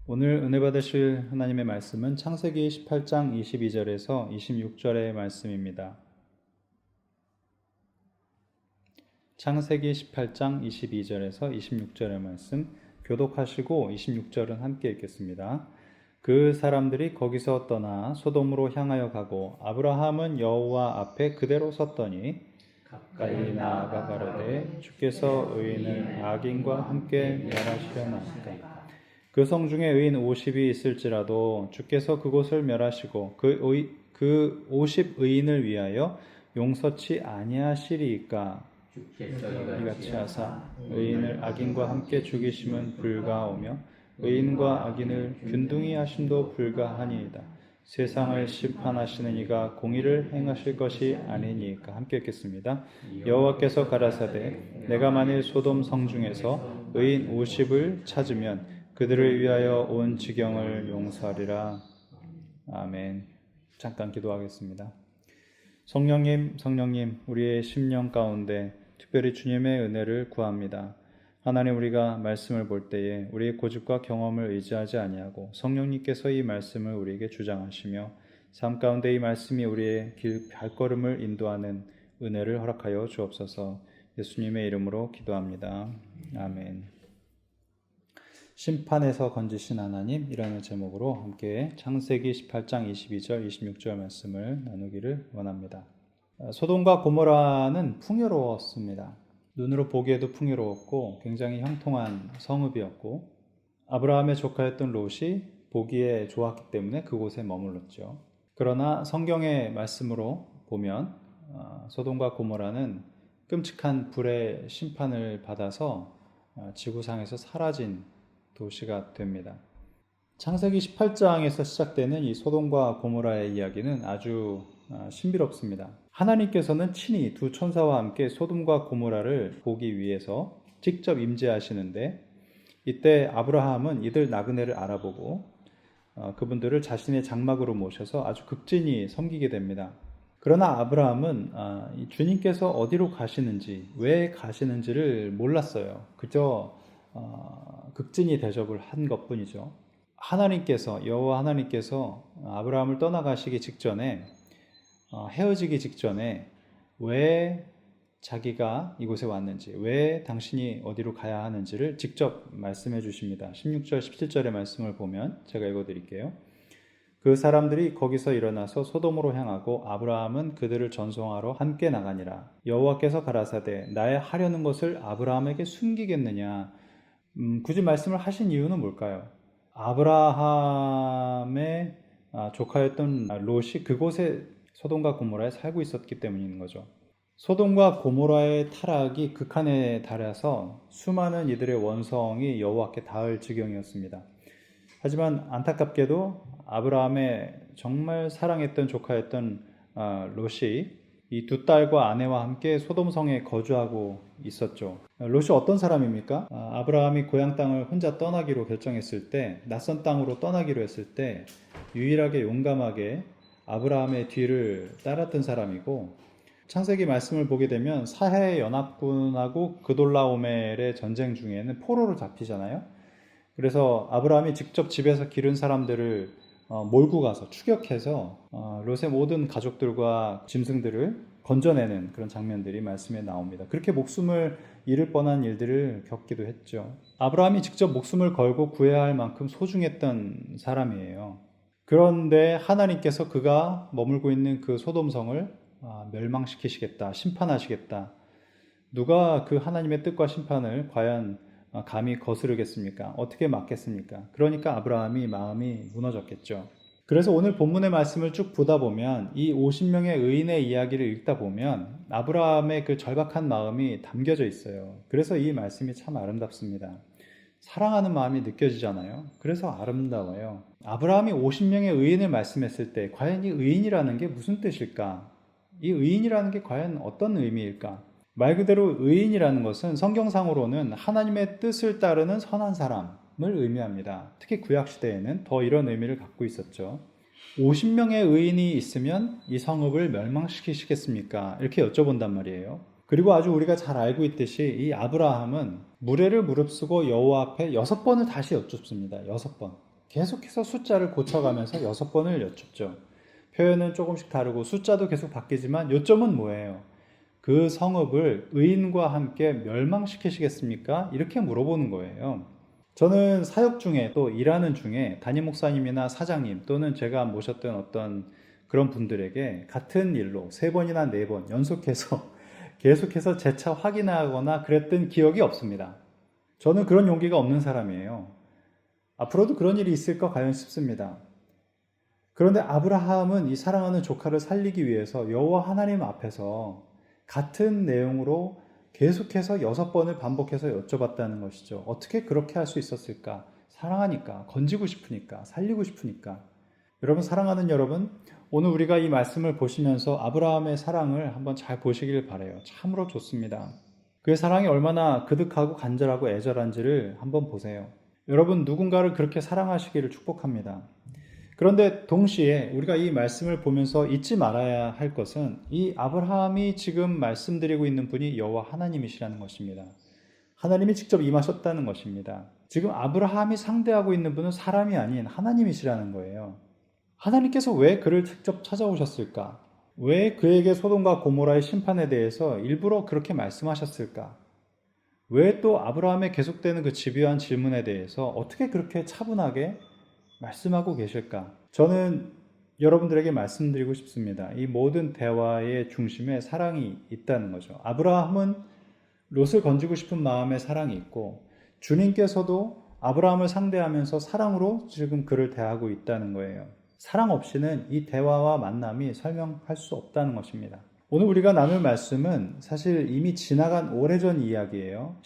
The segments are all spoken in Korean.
오늘 은혜 받으실 하나님의 말씀은 창세기 18장 22절에서 26절의 말씀입니다. 창세기 18장 22절에서 26절의 말씀 교독하시고 26절은 함께 읽겠습니다. 그 사람들이 거기서 떠나 소돔으로 향하여 가고 아브라함은 여호와 앞에 그대로 섰더니 가까이 나아가 가로되 주께서 의인을 악인과 함께 멸하시려나이까. 그 성 중에 의인 50이 있을지라도 주께서 그곳을 멸하시고 그 50 의인을 위하여 용서치 아니하시리이까. 이같이 하사 의인을 악인과 함께 죽이심은 불가하오며 의인과 악인을 균등히 하심도 불가하니이다. 세상을 심판하시는 이가 공의를 행하실 것이 아니니까. 함께 읽겠습니다. 여호와께서 가라사대 내가 만일 소돔 성 중에서 의인 50을 찾으면 그들을 위하여 온 지경을 용서하리라. 아멘. 잠깐 기도하겠습니다. 성령님, 우리의 심령 가운데 특별히 주님의 은혜를 구합니다. 하나님, 우리가 말씀을 볼 때에 우리의 고집과 경험을 의지하지 아니하고 성령님께서 이 말씀을 우리에게 주장하시며 삶 가운데 이 말씀이 우리의 발걸음을 인도하는 은혜를 허락하여 주옵소서. 예수님의 이름으로 기도합니다. 아멘. 심판에서 건지신 하나님, 이라는 제목으로 함께 창세기 18장 22절, 26절 말씀을 나누기를 원합니다. 소돔과 고모라는 풍요로웠습니다. 눈으로 보기에도 풍요로웠고 굉장히 형통한 성읍이었고 아브라함의 조카였던 롯이 보기에 좋았기 때문에 그곳에 머물렀죠. 그러나 성경의 말씀으로 보면 소돔과 고모라는 끔찍한 불의 심판을 받아서 지구상에서 사라진 도시가 됩니다. 창세기 18장에서 시작되는 이 소돔과 고모라의 이야기는 아주 신비롭습니다. 하나님께서는 친히 두 천사와 함께 소돔과 고모라를 보기 위해서 직접 임재하시는데 이때 아브라함은 이들 나그네를 알아보고 그분들을 자신의 장막으로 모셔서 아주 극진히 섬기게 됩니다. 그러나 아브라함은 주님께서 어디로 가시는지, 왜 가시는지를 몰랐어요. 그저 극진히 대접을 한 것뿐이죠. 여호와 하나님께서 아브라함을 떠나가시기 직전에 헤어지기 직전에 왜 자기가 이곳에 왔는지, 왜 당신이 어디로 가야 하는지를 직접 말씀해 주십니다. 16절, 17절의 말씀을 보면 제가 읽어드릴게요. 그 사람들이 거기서 일어나서 소돔으로 향하고 아브라함은 그들을 전송하러 함께 나가니라. 여호와께서 가라사대 나의 하려는 것을 아브라함에게 숨기겠느냐. 굳이 말씀을 하신 이유는 뭘까요? 아브라함의 조카였던 롯이 그곳에 소돔과 고모라에 살고 있었기 때문인 거죠. 소돔과 고모라의 타락이 극한에 달해서 수많은 이들의 원성이 여호와께 닿을 지경이었습니다. 하지만 안타깝게도 아브라함의 정말 사랑했던 조카였던 롯이 이 두 딸과 아내와 함께 소돔성에 거주하고 있었죠. 롯이 어떤 사람입니까? 아브라함이 고향 땅을 혼자 떠나기로 결정했을 때, 낯선 땅으로 떠나기로 했을 때 유일하게 용감하게 아브라함의 뒤를 따랐던 사람이고, 창세기 말씀을 보게 되면 사해 연합군하고 그돌라오멜의 전쟁 중에는 포로로 잡히잖아요. 그래서 아브라함이 직접 집에서 기른 사람들을 몰고 가서 추격해서 롯의 모든 가족들과 짐승들을 건져내는 그런 장면들이 말씀에 나옵니다. 그렇게 목숨을 잃을 뻔한 일들을 겪기도 했죠. 아브라함이 직접 목숨을 걸고 구해야 할 만큼 소중했던 사람이에요. 그런데 하나님께서 그가 머물고 있는 그 소돔성을 멸망시키시겠다, 심판하시겠다. 누가 그 하나님의 뜻과 심판을 과연 감히 거스르겠습니까? 어떻게 막겠습니까? 그러니까 아브라함이 마음이 무너졌겠죠. 그래서 오늘 본문의 말씀을 쭉 보다 보면 이 50명의 의인의 이야기를 읽다 보면 아브라함의 그 절박한 마음이 담겨져 있어요. 그래서 이 말씀이 참 아름답습니다. 사랑하는 마음이 느껴지잖아요. 그래서 아름다워요. 아브라함이 50명의 의인을 말씀했을 때 과연 이 의인이라는 게 무슨 뜻일까? 이 의인이라는 게 과연 어떤 의미일까? 말 그대로 의인이라는 것은 성경상으로는 하나님의 뜻을 따르는 선한 사람을 의미합니다. 특히 구약시대에는 더 이런 의미를 갖고 있었죠. 50명의 의인이 있으면 이 성읍을 멸망시키시겠습니까? 이렇게 여쭤본단 말이에요. 그리고 아주 우리가 잘 알고 있듯이 이 아브라함은 무례를 무릅쓰고 여호와 앞에 6번을 다시 여쭙습니다. 6번. 계속해서 숫자를 고쳐가면서 6번을 여쭙죠. 표현은 조금씩 다르고 숫자도 계속 바뀌지만 요점은 뭐예요? 그 성읍을 의인과 함께 멸망시키시겠습니까? 이렇게 물어보는 거예요. 저는 사역 중에 또 일하는 중에 담임 목사님이나 사장님 또는 제가 모셨던 어떤 그런 분들에게 같은 일로 3번이나 4번 연속해서 계속해서 재차 확인하거나 그랬던 기억이 없습니다. 저는 그런 용기가 없는 사람이에요. 앞으로도 그런 일이 있을까 과연 싶습니다. 그런데 아브라함은 이 사랑하는 조카를 살리기 위해서 여호와 하나님 앞에서 같은 내용으로 계속해서 6번을 반복해서 여쭤봤다는 것이죠. 어떻게 그렇게 할 수 있었을까? 사랑하니까, 건지고 싶으니까, 살리고 싶으니까. 여러분, 사랑하는 여러분, 오늘 우리가 이 말씀을 보시면서 아브라함의 사랑을 한번 잘 보시길 바라요. 참으로 좋습니다. 그의 사랑이 얼마나 그득하고 간절하고 애절한지를 한번 보세요. 여러분, 누군가를 그렇게 사랑하시기를 축복합니다. 그런데 동시에 우리가 이 말씀을 보면서 잊지 말아야 할 것은 이 아브라함이 지금 말씀드리고 있는 분이 여호와 하나님이시라는 것입니다. 하나님이 직접 임하셨다는 것입니다. 지금 아브라함이 상대하고 있는 분은 사람이 아닌 하나님이시라는 거예요. 하나님께서 왜 그를 직접 찾아오셨을까? 왜 그에게 소돔과 고모라의 심판에 대해서 일부러 그렇게 말씀하셨을까? 왜 또 아브라함의 계속되는 그 집요한 질문에 대해서 어떻게 그렇게 차분하게 말씀하고 계실까? 저는 여러분들에게 말씀드리고 싶습니다. 이 모든 대화의 중심에 사랑이 있다는 거죠. 아브라함은 롯을 건지고 싶은 마음에 사랑이 있고 주님께서도 아브라함을 상대하면서 사랑으로 지금 그를 대하고 있다는 거예요. 사랑 없이는 이 대화와 만남이 설명할 수 없다는 것입니다. 오늘 우리가 나눌 말씀은 사실 이미 지나간 오래전 이야기예요.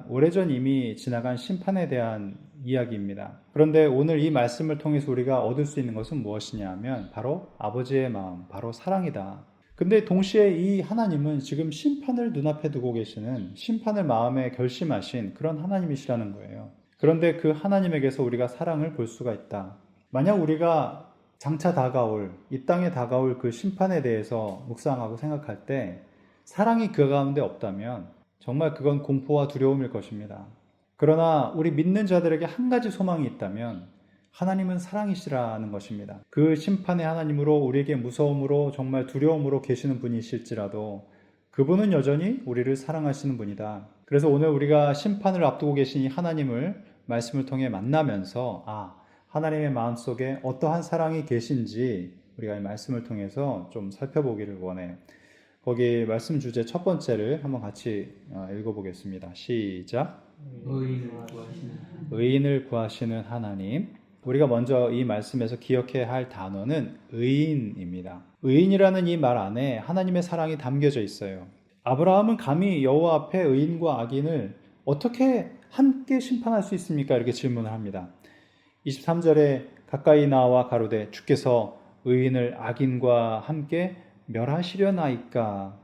오래전 이미 지나간 심판에 대한 이야기입니다. 그런데 오늘 이 말씀을 통해서 우리가 얻을 수 있는 것은 무엇이냐 하면 바로 아버지의 마음, 바로 사랑이다. 근데 동시에 이 하나님은 지금 심판을 눈앞에 두고 계시는, 심판을 마음에 결심하신 그런 하나님이시라는 거예요. 그런데 그 하나님에게서 우리가 사랑을 볼 수가 있다. 만약 우리가 장차 다가올, 이 땅에 다가올 그 심판에 대해서 묵상하고 생각할 때 사랑이 그 가운데 없다면 정말 그건 공포와 두려움일 것입니다. 그러나 우리 믿는 자들에게 한 가지 소망이 있다면 하나님은 사랑이시라는 것입니다. 그 심판의 하나님으로 우리에게 무서움으로 정말 두려움으로 계시는 분이실지라도 그분은 여전히 우리를 사랑하시는 분이다. 그래서 오늘 우리가 심판을 앞두고 계신 이 하나님을 말씀을 통해 만나면서 하나님의 마음속에 어떠한 사랑이 계신지 우리가 이 말씀을 통해서 좀 살펴보기를 원해요. 거기 말씀 주제 첫 번째를 한번 같이 읽어보겠습니다. 시작. 의인을 구하시는 하나님. 우리가 먼저 이 말씀에서 기억해야 할 단어는 의인입니다. 의인이라는 이 말 안에 하나님의 사랑이 담겨져 있어요. 아브라함은 감히 여호와 앞에 의인과 악인을 어떻게 함께 심판할 수 있습니까? 이렇게 질문을 합니다. 23절에 가까이 나와 가로되 주께서 의인을 악인과 함께 멸하시려나이까?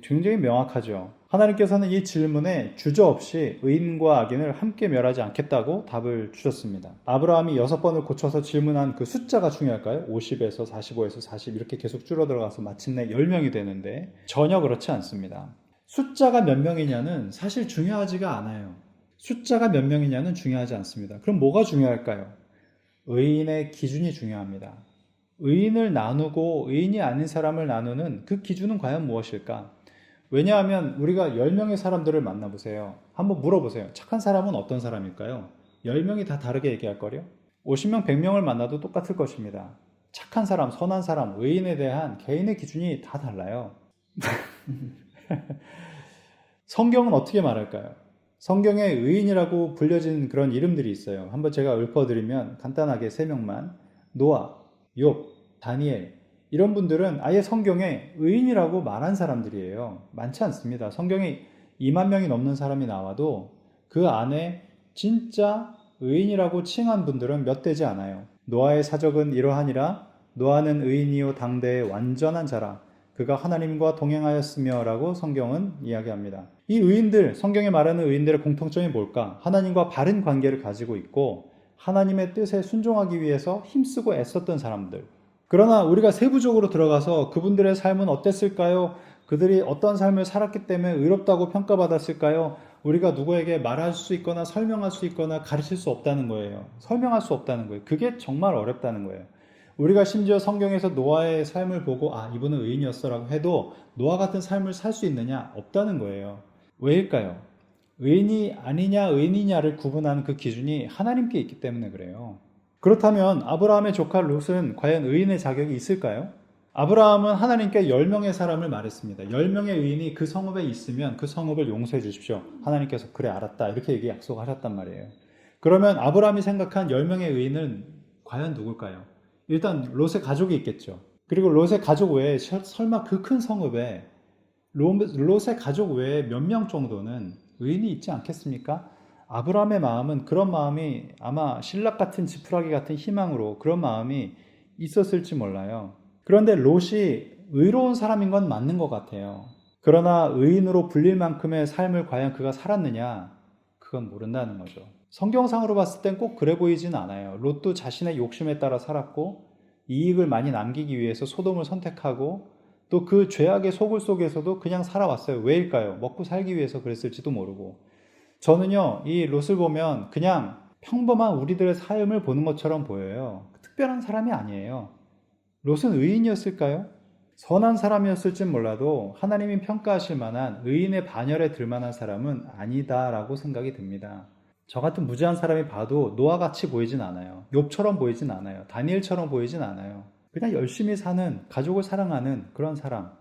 굉장히 명확하죠. 하나님께서는 이 질문에 주저없이 의인과 악인을 함께 멸하지 않겠다고 답을 주셨습니다. 아브라함이 6번을 고쳐서 질문한 그 숫자가 중요할까요? 50에서 45에서 40 이렇게 계속 줄어들어가서 마침내 10명이 되는데 전혀 그렇지 않습니다. 숫자가 몇 명이냐는 사실 중요하지가 않아요. 숫자가 몇 명이냐는 중요하지 않습니다. 그럼 뭐가 중요할까요? 의인의 기준이 중요합니다. 의인을 나누고 의인이 아닌 사람을 나누는 그 기준은 과연 무엇일까? 왜냐하면 우리가 10명의 사람들을 만나보세요. 한번 물어보세요. 착한 사람은 어떤 사람일까요? 10명이 다 다르게 얘기할 거요. 50명, 100명을 만나도 똑같을 것입니다. 착한 사람, 선한 사람, 의인에 대한 개인의 기준이 다 달라요. 성경은 어떻게 말할까요? 성경에 의인이라고 불려진 그런 이름들이 있어요. 한번 제가 읊어드리면 간단하게 3명만. 노아, 욥, 다니엘 이런 분들은 아예 성경에 의인이라고 말한 사람들이에요. 많지 않습니다. 성경에 2만 명이 넘는 사람이 나와도 그 안에 진짜 의인이라고 칭한 분들은 몇 되지 않아요. 노아의 사적은 이러하니라. 노아는 의인이요 당대의 완전한 자라. 그가 하나님과 동행하였으며 라고 성경은 이야기합니다. 이 의인들, 성경에 말하는 의인들의 공통점이 뭘까? 하나님과 바른 관계를 가지고 있고 하나님의 뜻에 순종하기 위해서 힘쓰고 애썼던 사람들. 그러나 우리가 세부적으로 들어가서 그분들의 삶은 어땠을까요? 그들이 어떤 삶을 살았기 때문에 의롭다고 평가받았을까요? 우리가 누구에게 말할 수 있거나 설명할 수 있거나 가르칠 수 없다는 거예요. 설명할 수 없다는 거예요. 그게 정말 어렵다는 거예요. 우리가 심지어 성경에서 노아의 삶을 보고 이분은 의인이었어라고 해도 노아 같은 삶을 살 수 있느냐? 없다는 거예요. 왜일까요? 의인이 아니냐 의인이냐를 구분하는 그 기준이 하나님께 있기 때문에 그래요. 그렇다면 아브라함의 조카 롯은 과연 의인의 자격이 있을까요? 아브라함은 하나님께 10명의 사람을 말했습니다. 10명의 의인이 그 성읍에 있으면 그 성읍을 용서해 주십시오. 하나님께서 그래 알았다 이렇게 약속하셨단 말이에요. 그러면 아브라함이 생각한 10명의 의인은 과연 누굴까요? 일단 롯의 가족이 있겠죠. 그리고 롯의 가족 외에 설마 그 큰 성읍에 롯의 가족 외에 몇 명 정도는 의인이 있지 않겠습니까? 아브라함의 마음은 그런 마음이 아마 신락 같은 지푸라기 같은 희망으로 그런 마음이 있었을지 몰라요. 그런데 롯이 의로운 사람인 건 맞는 것 같아요. 그러나 의인으로 불릴 만큼의 삶을 과연 그가 살았느냐? 그건 모른다는 거죠. 성경상으로 봤을 땐 꼭 그래 보이진 않아요. 롯도 자신의 욕심에 따라 살았고 이익을 많이 남기기 위해서 소돔을 선택하고 또 그 죄악의 소굴 속에서도 그냥 살아왔어요. 왜일까요? 먹고 살기 위해서 그랬을지도 모르고. 저는요, 이 롯을 보면 그냥 평범한 우리들의 삶을 보는 것처럼 보여요. 특별한 사람이 아니에요. 롯은 의인이었을까요? 선한 사람이었을진 몰라도 하나님이 평가하실 만한 의인의 반열에 들 만한 사람은 아니다라고 생각이 듭니다. 저 같은 무지한 사람이 봐도 노아같이 보이진 않아요. 욥처럼 보이진 않아요. 다니엘처럼 보이진 않아요. 그냥 열심히 사는, 가족을 사랑하는 그런 사람.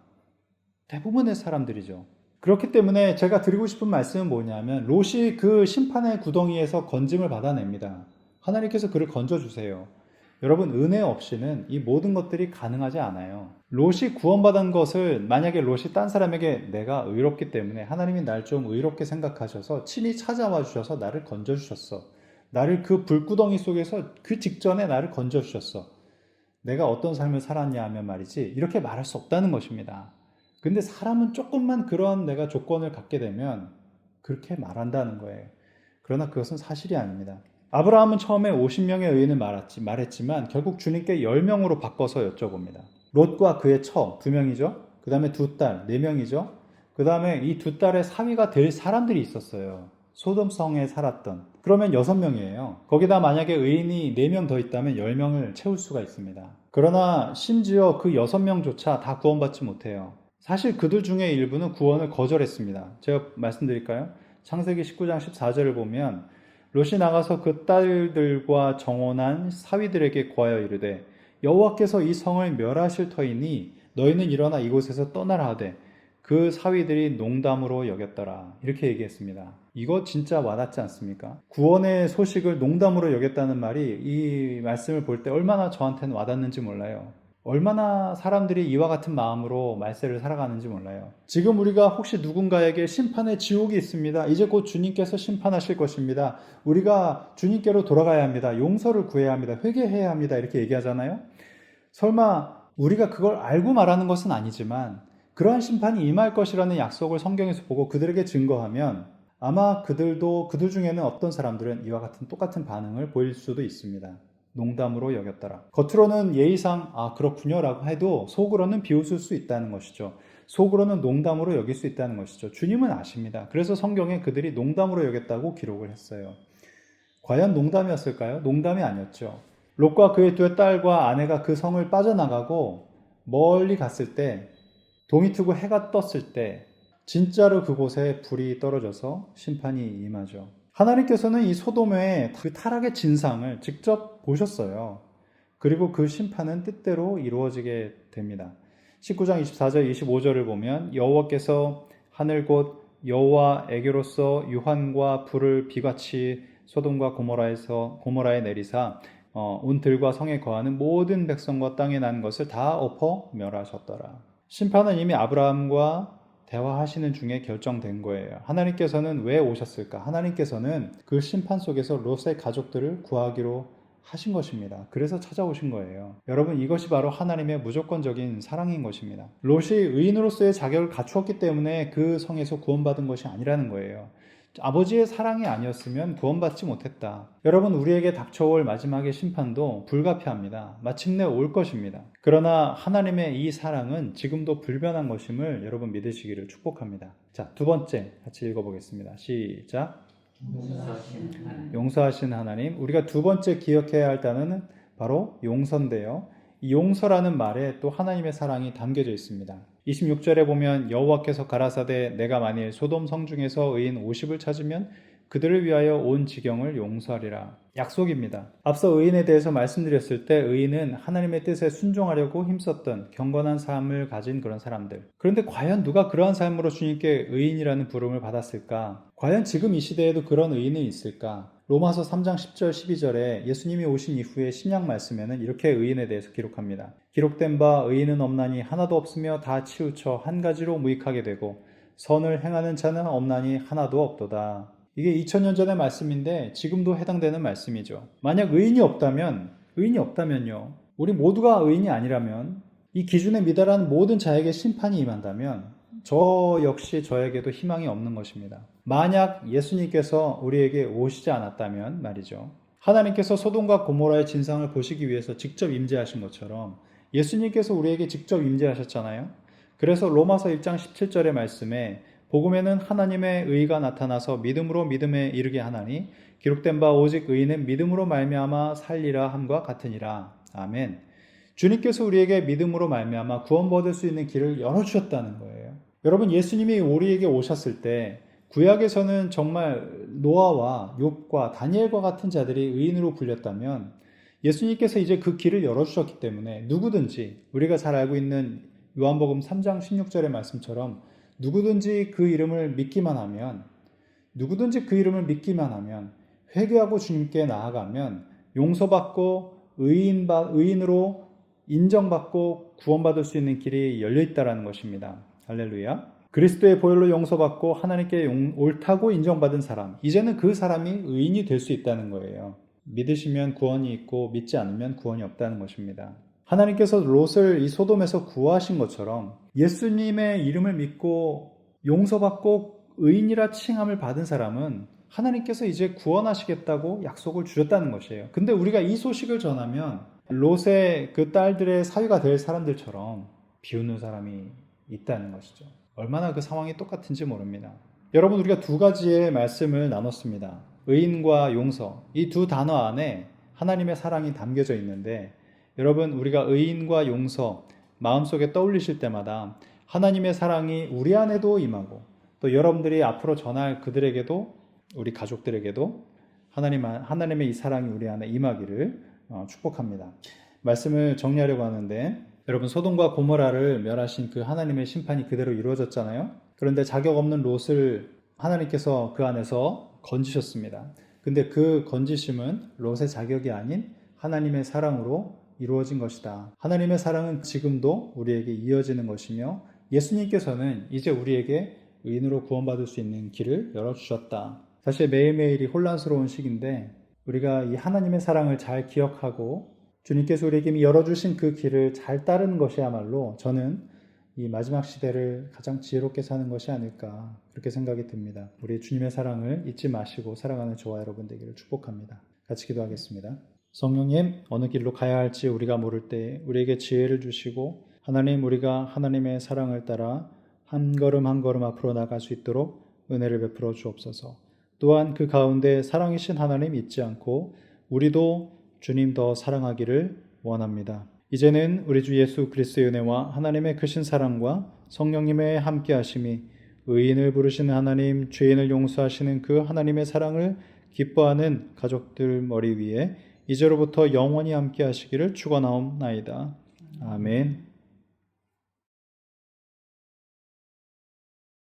대부분의 사람들이죠. 그렇기 때문에 제가 드리고 싶은 말씀은 뭐냐면 롯이 그 심판의 구덩이에서 건짐을 받아냅니다. 하나님께서 그를 건져주세요. 여러분 은혜 없이는 이 모든 것들이 가능하지 않아요. 롯이 구원받은 것을 만약에 롯이 딴 사람에게 내가 의롭기 때문에 하나님이 날 좀 의롭게 생각하셔서 친히 찾아와 주셔서 나를 건져주셨어. 나를 그 불구덩이 속에서 그 직전에 나를 건져주셨어. 내가 어떤 삶을 살았냐 하면 말이지 이렇게 말할 수 없다는 것입니다. 근데 사람은 조금만 그런 내가 조건을 갖게 되면 그렇게 말한다는 거예요. 그러나 그것은 사실이 아닙니다. 아브라함은 처음에 50명의 의인을 말했지만 결국 주님께 10명으로 바꿔서 여쭤봅니다. 롯과 그의 처 2명이죠. 그 다음에 2딸 4명이죠. 그 다음에 이 2딸의 사위가 될 사람들이 있었어요. 소돔성에 살았던. 그러면 6명이에요. 거기다 만약에 의인이 4명 더 있다면 10명을 채울 수가 있습니다. 그러나 심지어 그 6명조차 다 구원받지 못해요. 사실 그들 중에 일부는 구원을 거절했습니다. 제가 말씀드릴까요? 창세기 19장 14절을 보면 롯이 나가서 그 딸들과 정혼한 사위들에게 고하여 이르되 여호와께서 이 성을 멸하실 터이니 너희는 일어나 이곳에서 떠나라 하되 그 사위들이 농담으로 여겼더라. 이렇게 얘기했습니다. 이거 진짜 와닿지 않습니까? 구원의 소식을 농담으로 여겼다는 말이 이 말씀을 볼 때 얼마나 저한테는 와닿는지 몰라요. 얼마나 사람들이 이와 같은 마음으로 말세를 살아가는지 몰라요. 지금 우리가 혹시 누군가에게 심판의 지옥이 있습니다. 이제 곧 주님께서 심판하실 것입니다. 우리가 주님께로 돌아가야 합니다. 용서를 구해야 합니다. 회개해야 합니다. 이렇게 얘기하잖아요. 설마 우리가 그걸 알고 말하는 것은 아니지만 그러한 심판이 임할 것이라는 약속을 성경에서 보고 그들에게 증거하면 아마 그들 중에는 어떤 사람들은 이와 같은 똑같은 반응을 보일 수도 있습니다. 농담으로 여겼더라. 겉으로는 예의상 그렇군요 라고 해도 속으로는 비웃을 수 있다는 것이죠. 속으로는 농담으로 여길 수 있다는 것이죠. 주님은 아십니다. 그래서 성경에 그들이 농담으로 여겼다고 기록을 했어요. 과연 농담이었을까요? 농담이 아니었죠. 롯과 그의 2딸과 아내가 그 성을 빠져나가고 멀리 갔을 때 동이 트고 해가 떴을 때 진짜로 그곳에 불이 떨어져서 심판이 임하죠. 하나님께서는 이 소돔의 그 타락의 진상을 직접 보셨어요. 그리고 그 심판은 뜻대로 이루어지게 됩니다. 19장 24절 25절을 보면 여호와께서 하늘 곧 여호와에게로서 유황과 불을 비같이 소돔과 고모라에 내리사 온 들과 성에 거하는 모든 백성과 땅에 난 것을 다 엎어 멸하셨더라. 심판은 이미 아브라함과 대화하시는 중에 결정된 거예요. 하나님께서는 왜 오셨을까? 하나님께서는 그 심판 속에서 롯의 가족들을 구하기로 하신 것입니다. 그래서 찾아오신 거예요. 여러분 이것이 바로 하나님의 무조건적인 사랑인 것입니다. 롯이 의인으로서의 자격을 갖추었기 때문에 그 성에서 구원받은 것이 아니라는 거예요. 아버지의 사랑이 아니었으면 구원받지 못했다. 여러분, 우리에게 닥쳐올 마지막의 심판도 불가피합니다. 마침내 올 것입니다. 그러나 하나님의 이 사랑은 지금도 불변한 것임을 여러분 믿으시기를 축복합니다. 자, 두 번째 같이 읽어보겠습니다. 시작. 용서하신 하나님. 우리가 두 번째 기억해야 할 단어는 바로 용서인데요. 이 용서라는 말에 또 하나님의 사랑이 담겨져 있습니다. 26절에 보면 여호와께서 가라사대 내가 만일 소돔 성중에서 의인 50을 찾으면 그들을 위하여 온 지경을 용서하리라. 약속입니다. 앞서 의인에 대해서 말씀드렸을 때 의인은 하나님의 뜻에 순종하려고 힘썼던 경건한 삶을 가진 그런 사람들. 그런데 과연 누가 그러한 삶으로 주님께 의인이라는 부름을 받았을까? 과연 지금 이 시대에도 그런 의인이 있을까? 로마서 3장 10절 12절에 예수님이 오신 이후의 신약 말씀에는 이렇게 의인에 대해서 기록합니다. 기록된 바 의인은 없나니 하나도 없으며 다 치우쳐 한 가지로 무익하게 되고 선을 행하는 자는 없나니 하나도 없도다. 이게 2000년 전의 말씀인데 지금도 해당되는 말씀이죠. 만약 의인이 없다면요. 우리 모두가 의인이 아니라면 이 기준에 미달한 모든 자에게 심판이 임한다면 저 역시 저에게도 희망이 없는 것입니다. 만약 예수님께서 우리에게 오시지 않았다면 말이죠. 하나님께서 소돔과 고모라의 진상을 보시기 위해서 직접 임재하신 것처럼 예수님께서 우리에게 직접 임재하셨잖아요. 그래서 로마서 1장 17절의 말씀에 복음에는 하나님의 의가 나타나서 믿음으로 믿음에 이르게 하나니 기록된 바 오직 의인은 믿음으로 말미암아 살리라 함과 같으니라. 아멘. 주님께서 우리에게 믿음으로 말미암아 구원받을 수 있는 길을 열어주셨다는 거예요. 여러분, 예수님이 우리에게 오셨을 때 구약에서는 정말 노아와 욥과 다니엘과 같은 자들이 의인으로 불렸다면 예수님께서 이제 그 길을 열어주셨기 때문에 누구든지 우리가 잘 알고 있는 요한복음 3장 16절의 말씀처럼 누구든지 그 이름을 믿기만 하면 회개하고 주님께 나아가면 용서받고 의인으로 인정받고 구원받을 수 있는 길이 열려있다는 것입니다. 할렐루야. 그리스도의 보혈로 용서받고 하나님께 옳다고 인정받은 사람, 이제는 그 사람이 의인이 될 수 있다는 거예요. 믿으시면 구원이 있고 믿지 않으면 구원이 없다는 것입니다. 하나님께서 롯을 이 소돔에서 구하신 것처럼 예수님의 이름을 믿고 용서받고 의인이라 칭함을 받은 사람은 하나님께서 이제 구원하시겠다고 약속을 주셨다는 것이에요. 근데 우리가 이 소식을 전하면 롯의 그 딸들의 사위가 될 사람들처럼 비웃는 사람이 있다는 것이죠. 얼마나 그 상황이 똑같은지 모릅니다. 여러분, 우리가 두 가지의 말씀을 나눴습니다. 의인과 용서, 이 두 단어 안에 하나님의 사랑이 담겨져 있는데 여러분, 우리가 의인과 용서 마음속에 떠올리실 때마다 하나님의 사랑이 우리 안에도 임하고 또 여러분들이 앞으로 전할 그들에게도 우리 가족들에게도 하나님의 이 사랑이 우리 안에 임하기를 축복합니다. 말씀을 정리하려고 하는데 여러분, 소돔과 고모라를 멸하신 그 하나님의 심판이 그대로 이루어졌잖아요. 그런데 자격 없는 롯을 하나님께서 그 안에서 건지셨습니다. 근데 그 건지심은 롯의 자격이 아닌 하나님의 사랑으로 이루어진 것이다. 하나님의 사랑은 지금도 우리에게 이어지는 것이며 예수님께서는 이제 우리에게 의인으로 구원받을 수 있는 길을 열어주셨다. 사실 매일매일이 혼란스러운 시기인데 우리가 이 하나님의 사랑을 잘 기억하고 주님께서 우리에게 열어주신 그 길을 잘 따르는 것이야말로 저는 이 마지막 시대를 가장 지혜롭게 사는 것이 아닐까 그렇게 생각이 듭니다. 우리 주님의 사랑을 잊지 마시고 살아가는 저와 여러분 되기를 축복합니다. 같이 기도하겠습니다. 성령님, 어느 길로 가야 할지 우리가 모를 때 우리에게 지혜를 주시고 하나님, 우리가 하나님의 사랑을 따라 한 걸음 한 걸음 앞으로 나갈 수 있도록 은혜를 베풀어 주옵소서. 또한 그 가운데 사랑이신 하나님 잊지 않고 우리도 주님 더 사랑하기를 원합니다. 이제는 우리 주 예수 그리스도의 은혜와 하나님의 크신 사랑과 성령님의 함께 하심이 의인을 부르시는 하나님, 죄인을 용서하시는 그 하나님의 사랑을 기뻐하는 가족들 머리 위에 이제로부터 영원히 함께 하시기를 축원하옵나이다. 아멘.